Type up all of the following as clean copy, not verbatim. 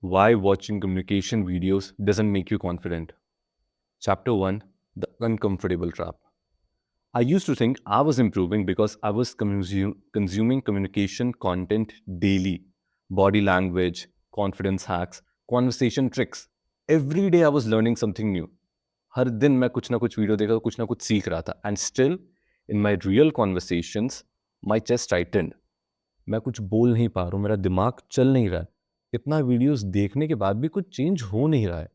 Why watching communication videos doesn't make you confident. Chapter 1, The Uncomfortable Trap. I used to think I was improving because I was consuming communication content daily. Body language, confidence hacks, conversation tricks. Every day I was learning something new. हर दिन मैं कुछ ना कुछ video देखा, कुछ ना कुछ सीख रहा था. And still, in my real conversations, my chest tightened. मैं कुछ बोल नहीं पा रहा हूँ, मेरा दिमाग चल नहीं रहा है. इतना वीडियोस देखने के बाद भी कुछ चेंज हो नहीं रहा है.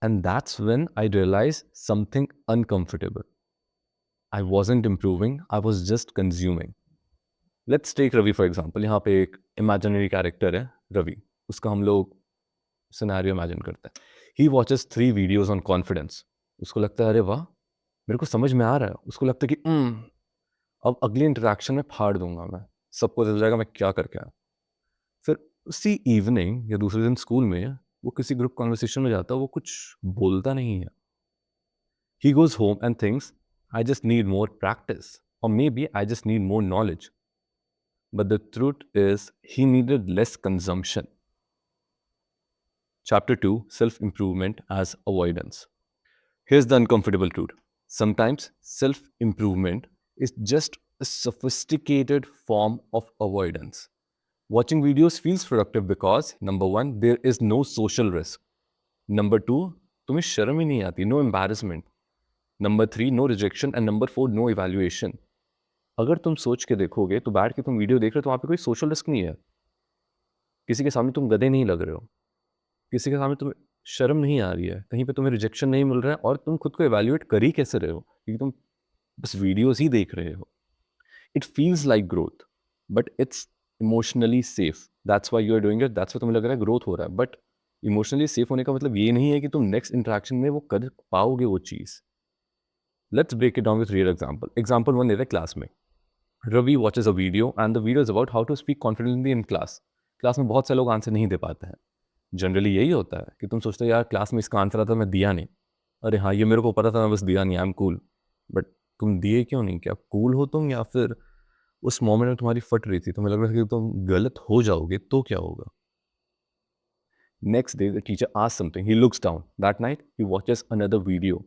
And that's when I realized something uncomfortable. I wasn't improving, I was just consuming. Let's take Ravi for example. यहाँ पे एक imaginary character है रवि. उसका हम लोग सिनेरियो इमेजिन करते हैं. He watches 3 videos on confidence. उसको लगता है अरे वाह, मेरे को समझ में आ रहा है. उसको लगता है कि अब अगली इंटरेक्शन में फाड़ दूंगा मैं. सबको चल जाएगा मैं क्या करके आया. फिर उसी इवनिंग या दूसरे दिन स्कूल में वो किसी ग्रुप कॉन्वर्सेशन में जाता है, वो कुछ बोलता नहीं है. He goes home and thinks, I just need more practice, or maybe I just need more knowledge. But the truth is, he needed less consumption. Chapter 2, Self Improvement as Avoidance. Here's the uncomfortable truth: sometimes self improvement is just a sophisticated form of avoidance. Watching videos feels productive because number one, there is no social risk. Number two, तुम्हें शर्म ही नहीं आती, no embarrassment. Number 3, no rejection. And number 4, no evaluation. अगर तुम सोच के देखोगे तो बैठ के तुम वीडियो देख रहे हो तो वहाँ पे कोई सोशल रिस्क नहीं है. किसी के सामने तुम गधे नहीं लग रहे हो. किसी के सामने तुम्हें शर्म नहीं आ रही है. कहीं पे तुम्हें रिजेक्शन नहीं मिल रहा है और तुम खुद को इवैल्यूएट कर ही कैसे रहे हो? क्योंकि तुम बस वीडियोज़ ही देख रहे हो. It feels like growth, but it's emotionally safe. That's why you are doing it. That's why तुम्हें लग रहा है ग्रोथ हो रहा है. बट इमोशनली सेफ होने का मतलब ये नहीं है कि तुम नेक्स्ट इंटरेक्शन में वो कर पाओगे वो चीज़. Let's break it down with real example. Example 1 लेते हैं क्लास में. Ravi watches a video and the video is about how to speak confidently in class. Class में बहुत से लोग आंसर नहीं दे पाते हैं. जनरली यही होता है कि तुम सोचते हो यार क्लास में इसका आंसर आता मैं दिया नहीं. अरे हाँ, ये मेरे को पता था, मैं बस दिया नहीं, आई एम कूल. बट तुम दिए क्यों नहीं? क्या कूल हो तुम, या फिर उस मोमेंट में तुम्हारी फट रही थी, तुम्हें लग रहा था कि तुम गलत हो जाओगे तो क्या होगा? Next day the teacher asks something, he looks down. That night he watches another video.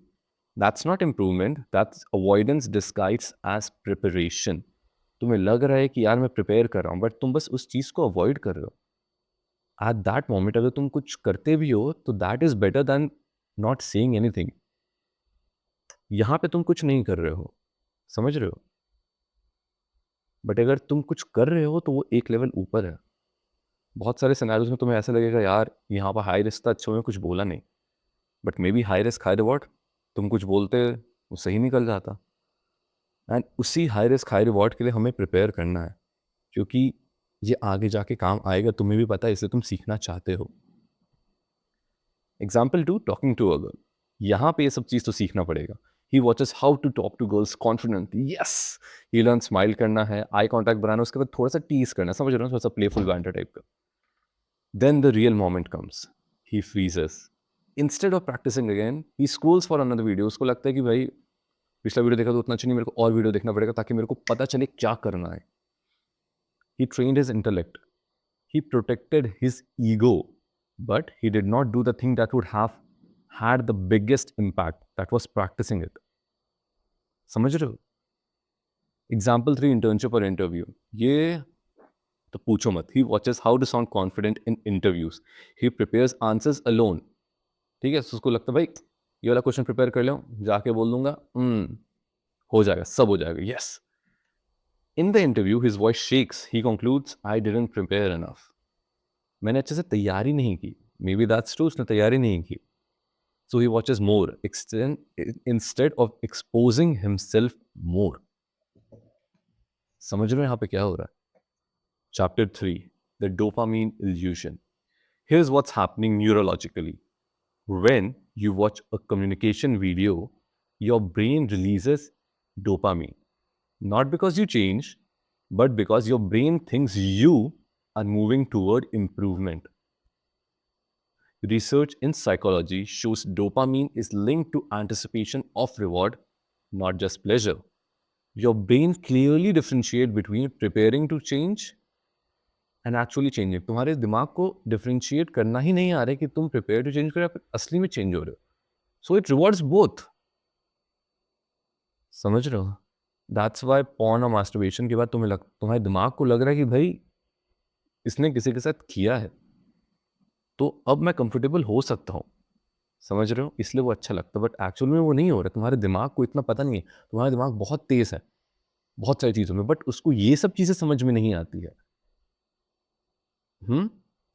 That's not improvement, that's avoidance disguised as preparation. तुम्हें लग रहा है कि यार मैं प्रिपेयर कर रहा हूँ, बट तुम बस उस चीज़ को अवॉइड कर रहे हो. एट दैट मोमेंट अगर तुम कुछ करते भी हो तो that is better than not saying anything. यहाँ पे तुम कुछ नहीं कर रहे हो, समझ रहे हो? बट अगर तुम कुछ कर रहे हो तो वो एक लेवल ऊपर है. बहुत सारे सिनेरियोज़ में तुम्हें ऐसा लगेगा यार यहाँ पर हाई रिस्क था, अच्छा हुआ कुछ बोला नहीं. But may be high risk high reward. तुम कुछ बोलते वो सही निकल जाता. एंड उसी हाई रिस्क हाई रिवॉर्ड के लिए हमें प्रिपेयर करना है, क्योंकि ये आगे जाके काम आएगा. तुम्हें भी पता है, इसे तुम सीखना चाहते हो. Example 2, talking to a girl. यहाँ पे ये सब चीज़ तो सीखना पड़ेगा. He watches how to talk to girls confidently. Yes, he learn smile करना है, आई कॉन्टैक्ट बनाना, उसके बाद थोड़ा सा टीज करना, समझ रहे हो, थोड़ा सा प्लेफुल बैंटर टाइप का. Then the real moment comes. He freezes. Instead of practising again he scrolls for another video. उसको लगता है कि भाई पिछला वीडियो देखा तो उतना अच्छा नहीं, मेरे को और वीडियो देखना पड़ेगा ताकि मेरे को पता चले क्या करना है. He trained his intellect. He protected his ego, but he did not do the thing that would have had the biggest impact. That was practicing it. समझ रहे हो? Example 3, internship or interview. ये तो पूछो मत. He watches how to sound confident in interviews. He prepares answers alone. ठीक है, तो उसको लगता है भाई ये वाला क्वेश्चन प्रिपेयर कर लो, जाके बोल दूंगा, हो जाएगा, सब हो जाएगा. Yes. In the interview, his voice shakes. He concludes, I didn't prepare enough. मैंने अच्छे से तैयारी नहीं की. मे बी दैट्स ट्रू, उसने तैयारी नहीं की. So he watches more instead of exposing himself more. समझ रहे हो यहाँ पे क्या हो रहा है? Chapter 3, the dopamine illusion. Here's what's happening neurologically. When you watch a communication video, your brain releases dopamine. Not because you change, but because your brain thinks you are moving toward improvement. Research in psychology shows dopamine is linked to anticipation of reward, not just pleasure. Your brain clearly differentiates between preparing to change and actually changing. तुम्हारे दिमाग को differentiate करना ही नहीं आ रहा है कि तुम prepare to change करो या फिर असली में चेंज हो रहे हो। So it rewards both. समझ रहे हो? दैट्स व्हाई पॉर्न और मास्टरबेशन के बाद तुम्हारे दिमाग को लग रहा है कि भाई इसने किसी के साथ किया है, तो अब मैं कंफर्टेबल हो सकता हूँ। समझ रहे हो? इसलिए वो अच्छा लगता है, बट एक्चुअल में वो नहीं हो रहा। तुम्हारे दिमाग को इतना पता नहीं है। तुम्हारा दिमाग बहुत तेज है बहुत सारी चीज़ों में, बट उसको ये सब चीज़ें समझ में नहीं आती है।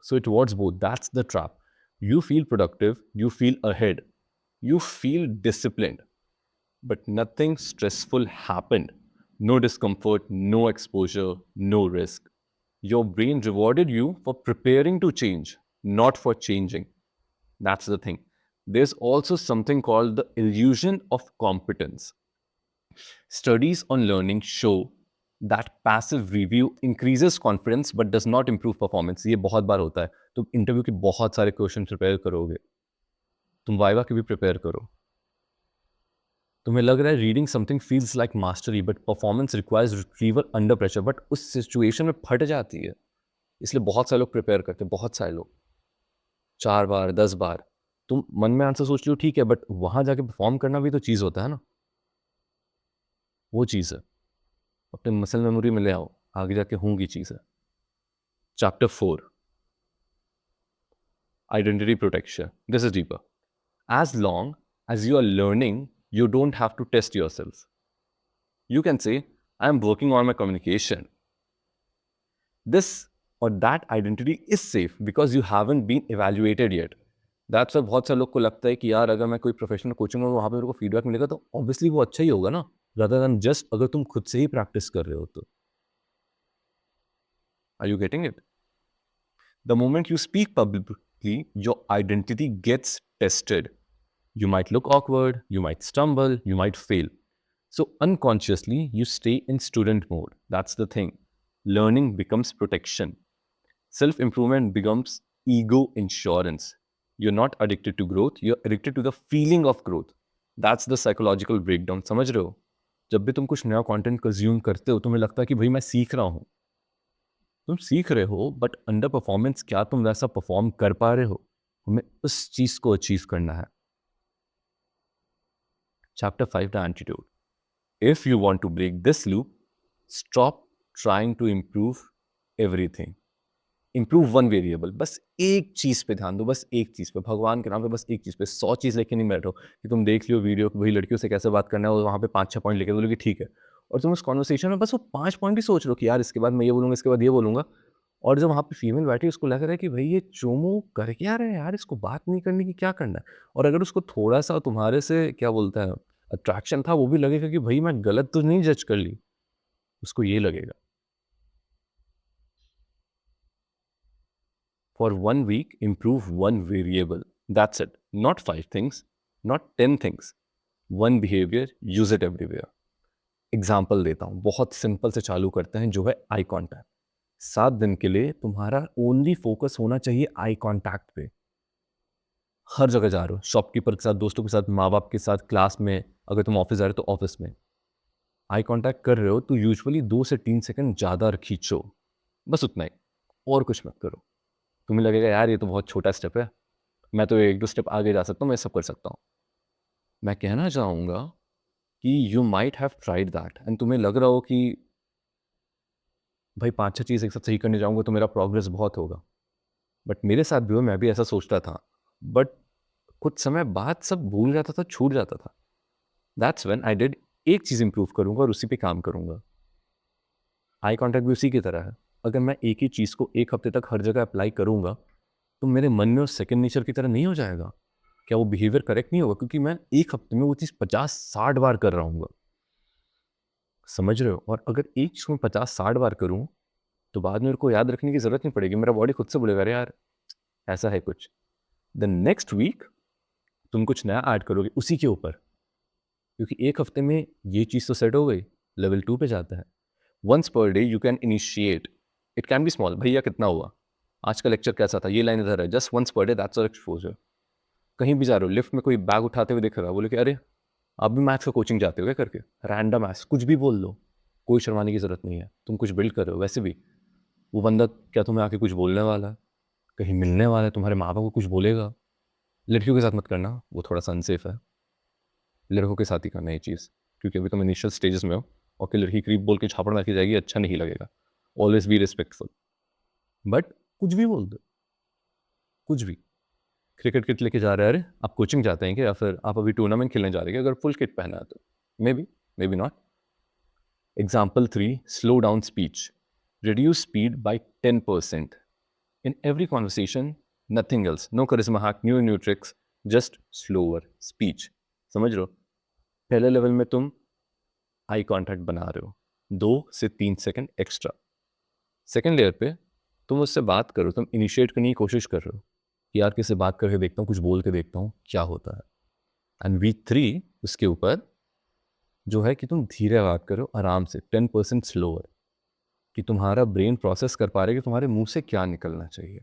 So it works both. That's the trap. You feel productive, you feel ahead, you feel disciplined, but nothing stressful happened. No discomfort, no exposure, no risk. Your brain rewarded you for preparing to change, not for changing. That's the thing. There's also something called the illusion of competence. Studies on learning show that passive review increases confidence but does not improve performance. ये बहुत बार होता है। तुम interview के बहुत सारे question prepare करोगे, तुम वाइवा के भी प्रिपेयर करो, तुम्हें लग रहा है reading something feels like mastery, but performance requires retrieval under pressure, but उस सिचुएशन में फट जाती है। इसलिए बहुत सारे लोग प्रिपेयर करते हैं, बहुत सारे लोग 4 बार 10 बार। तुम मन में आंसर सोच रहे हो ठीक है, बट वहां जाके परफॉर्म करना भी तो चीज़ होता है ना। वो चीज़ है, अपने मसल मेमोरी में ले आओ, आगे जाके होंगी चीज़ है। Chapter 4, Identity Protection. This is deeper. As long as you are learning, you don't have to test yourself. You can say, I am working on my communication. This or that identity is safe because you haven't been evaluated yet. That's why बहुत सारे लोग को लगता है कि यार अगर मैं कोई प्रोफेशनल कोचिंग में वहाँ पे मेरे को फीडबैक मिलेगा तो ऑब्वियसली वो अच्छा ही होगा ना, rather than जस्ट अगर तुम खुद से ही प्रैक्टिस कर रहे हो तो। Are you getting it? The moment you speak publicly, your identity gets tested. You might look awkward, you might stumble, you might fail. So, unconsciously, you stay in student mode. That's the thing. Learning becomes protection. Self improvement becomes ego insurance. You're not addicted to growth, you're addicted to the feeling of growth. That's the psychological breakdown. समझ रहे हो? जब भी तुम कुछ नया content consume करते हो, तुम्हें लगता है कि भाई मैं सीख रहा हूँ। तुम सीख रहे हो, बट अंडर परफॉर्मेंस क्या तुम वैसा परफॉर्म कर पा रहे हो? हमें उस चीज को अचीव करना है। Chapter 5, the antidote. If you want to break this loop, stop trying to improve everything. Improve one variable. बस एक चीज पे ध्यान दो, बस एक चीज पे, भगवान के नाम पे बस एक चीज पे। 100 चीज लेके नहीं बैठो कि तुम देख लियो वीडियो कि भाई लड़कियों से कैसे बात करना है और वहाँ पे 5-6 पॉइंट लिखे बोलोगे ठीक है, और तुम उस कॉन्वर्सेशन में बस वो 5 पॉइंट ही सोच लो कि यार इसके बाद मैं ये बोलूंगा, इसके बाद ये बोलूंगा। और जब वहाँ पे फीमेल बैठी उसको लग रहा है कि भाई ये चोमू कर क्या रहा है यार, इसको बात नहीं करने की क्या करना है। और अगर उसको थोड़ा सा तुम्हारे से क्या बोलता है अट्रैक्शन था, वो भी लगेगा कि भाई मैं गलत तो नहीं जज कर ली, उसको ये लगेगा। For 1 week, improve one variable. That's it. Not 5 things, not 10 things. One behavior, use it everywhere. Example देता हूँ, बहुत सिंपल से चालू करते हैं, जो है आई कॉन्टैक्ट। 7 दिन के लिए तुम्हारा ओनली फोकस होना चाहिए आई कॉन्टैक्ट पे। हर जगह जा रहे हो, शॉपकीपर के साथ, दोस्तों के साथ, माँ बाप के साथ, क्लास में, अगर तुम ऑफिस जा रहे हो तो ऑफिस में आई कांटेक्ट कर रहे हो तो यूजुअली 2 से 3 सेकंड ज़्यादा खींचो, बस उतना ही, और कुछ मत करो। तुम्हें लगेगा यार ये तो बहुत छोटा स्टेप है, मैं तो 1-2 स्टेप आगे जा सकता हूँ, मैं सब कर सकता हूँ। मैं कहना चाहूँगा कि you might have tried that and तुम्हें लग रहा हो कि भाई 5-6 चीज़ एक साथ सही करने जाऊँगा तो मेरा प्रोग्रेस बहुत होगा। बट मेरे साथ भी हुआ, मैं भी ऐसा सोचता था, बट कुछ समय बाद सब भूल जाता था, छूट जाता था। दैट्स व्हेन आई डिड, एक चीज़ इंप्रूव करूँगा और उसी पे काम करूँगा। आई कॉन्टैक्ट भी उसी की तरह है। अगर मैं एक ही चीज़ को 1 हफ्ते तक हर जगह अप्लाई करूँगा, तो मेरे मन में वो सेकंड नेचर की तरह नहीं हो जाएगा? क्या वो बिहेवियर करेक्ट नहीं होगा? क्योंकि मैं 1 हफ्ते में वो चीज़ 50-60 बार कर रहा हूँगा। समझ रहे हो? और अगर एक चीज़ को मैं 50-60 बार करूँ, तो बाद में मेरे को याद रखने की ज़रूरत नहीं पड़ेगी। मेरा बॉडी खुद से बोलेगा, अरे यार, ऐसा है कुछ। द नेक्स्ट वीक तुम कुछ नया ऐड करोगे उसी के ऊपर, क्योंकि 1 हफ्ते में ये चीज़ तो सेट हो गई, लेवल 2 पे जाता है। Once per day you can initiate, it can be small. भैया कितना हुआ, आज का लेक्चर कैसा था, ये लाइन इधर है, just once per day, that's your exposure. कहीं भी जा रहे हो, लिफ्ट में कोई बैग उठाते हुए दिख रहा है, बोले कि अरे आप भी मैथ्स का कोचिंग जाते हो क्या, करके रैंडम मैथ्स कुछ भी बोल लो, कोई शर्माने की जरूरत नहीं है, तुम कुछ बिल्ड कर रहे हो। वैसे भी वो बंदा क्या तुम्हें आके कुछ बोलने वाला है, कहीं मिलने वाला है, तुम्हारे माँ बाप को कुछ बोलेगा? लड़कियों के साथ मत करना, वो थोड़ा सा अनसेफ है। लड़कों के साथ ही करना ये चीज़, क्योंकि अभी तुम इनिशियल स्टेजेस में हो और कि लड़की क्रीप बोल के झापड़ मार के जाएगी, अच्छा नहीं लगेगा। Always be respectful. बट कुछ भी बोल दो, कुछ भी। क्रिकेट किट लेके जा रहे हैं, अरे आप कोचिंग जाते हैं क्या, या फिर आप अभी टूर्नामेंट खेलने जा रहे हैं क्या? अगर फुल किट पहना है तो may be not. Example 3, slow down speech, reduce speed by 10%. In every conversation, nothing else. No charisma hack, new tricks, just slower speech. समझ रहे हो? पहले लेवल में तुम आई कांटेक्ट बना रहे हो, 2 से 3 सेकंड एक्स्ट्रा। सेकंड लेयर पे तुम उससे बात करो, तुम इनिशिएट करने की कोशिश कर रहे हो कि यार किससे बात करके देखता हूँ, कुछ बोल के देखता हूँ क्या होता है। एंड वीक 3 उसके ऊपर जो है कि तुम धीरे बात करो, आराम से, 10% स्लोअर, कि तुम्हारा ब्रेन प्रोसेस कर पा रहे कि तुम्हारे मुंह से क्या निकलना चाहिए।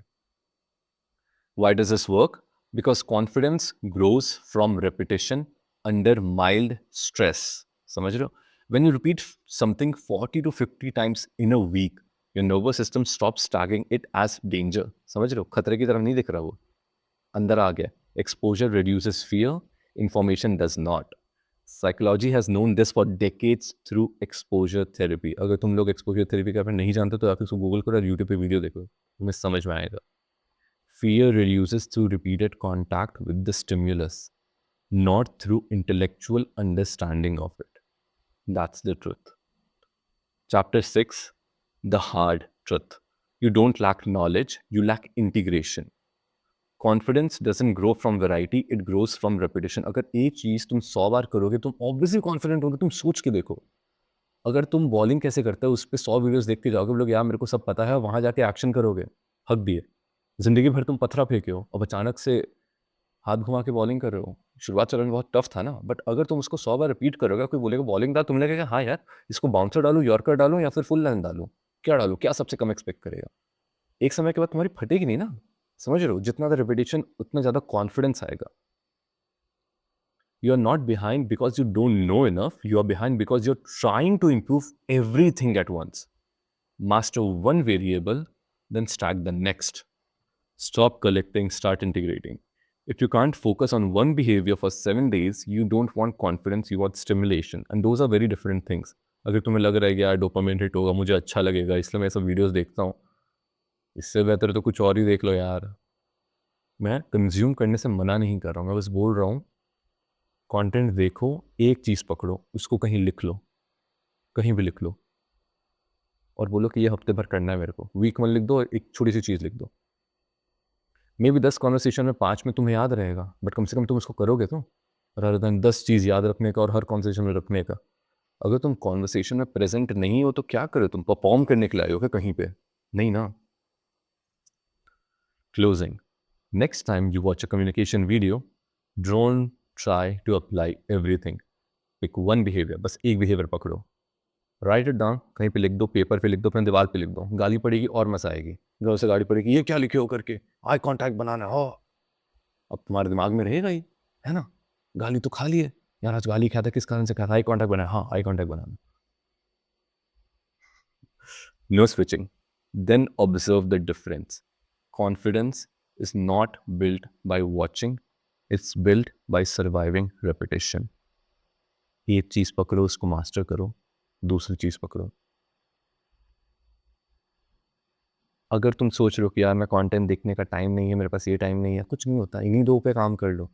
Why does this work? Because confidence grows from repetition under mild stress. समझ रहे हो? When you repeat something 40 to 50 times in a week, your nervous system stops tagging it as danger. समझ रहे हो? खतरे की तरफ नहीं दिख रहा वो, अंदर आ गया। Exposure reduces fear, information does not. Psychology has known this for decades through exposure therapy. अगर तुम लोग exposure therapy के बारे में नहीं जानते तो आप इसको गूगल करो और यूट्यूब पे वीडियो देखो, तुम्हें समझ में आएगा। Fear reduces through repeated contact with the stimulus, not through intellectual understanding of it. That's the truth. Chapter 6, The Hard Truth. You don't lack knowledge, you lack integration. Confidence doesn't grow from variety, it grows from repetition. अगर एक चीज़ तुम 100 बार करोगे तुम obviously confident होगे। तुम सोच के देखो, अगर तुम बॉलिंग कैसे करते हो उस पर 100 वीडियोस देख के जाओगे, लोग यार मेरे को सब पता है, वहां जाके एक्शन करोगे, हक दिए। जिंदगी भर तुम पत्थरा फेंके हो, अब अचानक से हाथ घुमा के बॉलिंग कर रहे हो। शुरुआत चरण में बहुत टफ था ना, बट अगर तुम उसको 100 बार रिपीट करोगे, कोई बोलेगा बॉलिंग डाल, तुम लगेगा हाँ यार इसको बाउंसर डालूं, यॉर्कर डालूं या फिर फुल लाइन डालूं, क्या डालूं, क्या सबसे कम एक्सपेक्ट करेगा। एक समय के बाद तुम्हारी फटेगी नहीं ना। समझ रहे हो? जितना ज़्यादा रिपीटेशन उतना ज़्यादा कॉन्फिडेंस आएगा। You are not behind because you don't know enough, you are behind because you are trying to improve everything at once. Master one variable, then stack the next. Stop collecting, start integrating. If you can't focus on one behavior for 7 days, you don't want confidence, you want stimulation. And those are very different things. अगर तुम्हें लग रहा है कि यार dopamine hit होगा, मुझे अच्छा लगेगा, इसलिए मैं सब वीडियोस देखता हूँ, इससे बेहतर तो कुछ और ही देख लो यार। मैं कंज्यूम करने से मना नहीं कर रहा हूँ, मैं बस बोल रहा हूँ कंटेंट देखो, एक चीज़ पकड़ो, उसको कहीं लिख लो, कहीं भी लिख लो और बोलो कि ये हफ्ते भर करना है मेरे को। वीक 1 लिख दो और एक छोटी सी चीज़ लिख दो। मे बी 10 कॉन्वर्सेशन में 5 में तुम्हें याद रहेगा, बट कम से कम तुम उसको करोगे तो, रादर देन 10 चीज़ याद रखने का और हर कॉन्वर्सेशन में रखने का। अगर तुम कॉन्वर्सेशन में प्रेजेंट नहीं हो तो क्या करो, तुम परफॉर्म करने के लिए आए हो क्या कहीं पे? नहीं ना। Closing, next time you watch a communication video, don't try to apply everything, pick one behaviour, बस एक बिहेवियर पकड़ो, राइट इट डाउन, कहीं पे लिख दो, पेपर पे लिख दो, अपने दीवार पे लिख दो। गाली पड़ेगी और मजा आएगी, घर से गाली पड़ेगी, ये क्या लिखे हो करके, आई कांटेक्ट बनाना हो, अब तुम्हारे दिमाग में रहेगा ही, है ना? गाली तो खा लिए, यार आज गाली खाया था, किस कारण से खाया था, आई कांटेक्ट बनाया, हाँ आई कांटेक्ट बनाना। No switching, then observe the difference. Confidence is not built by watching, it's built by surviving repetition. एक चीज पकड़ो, उसको मास्टर करो, दूसरी चीज पकड़ो। अगर तुम सोच रहे हो कि यार मैं कंटेंट देखने का टाइम नहीं है, मेरे पास ये टाइम नहीं है, कुछ नहीं होता, इन्हीं दो पे काम कर लो।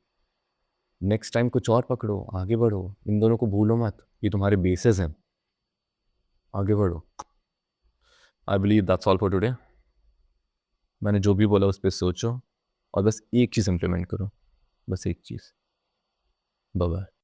नेक्स्ट टाइम कुछ और पकड़ो, आगे बढ़ो, इन दोनों को भूलो मत, ये तुम्हारे बेसिस हैं, आगे बढ़ो। I believe that's all for today. मैंने जो भी बोला उस पर सोचो और बस एक चीज़ इम्प्लीमेंट करो, बस एक चीज़। Bye bye.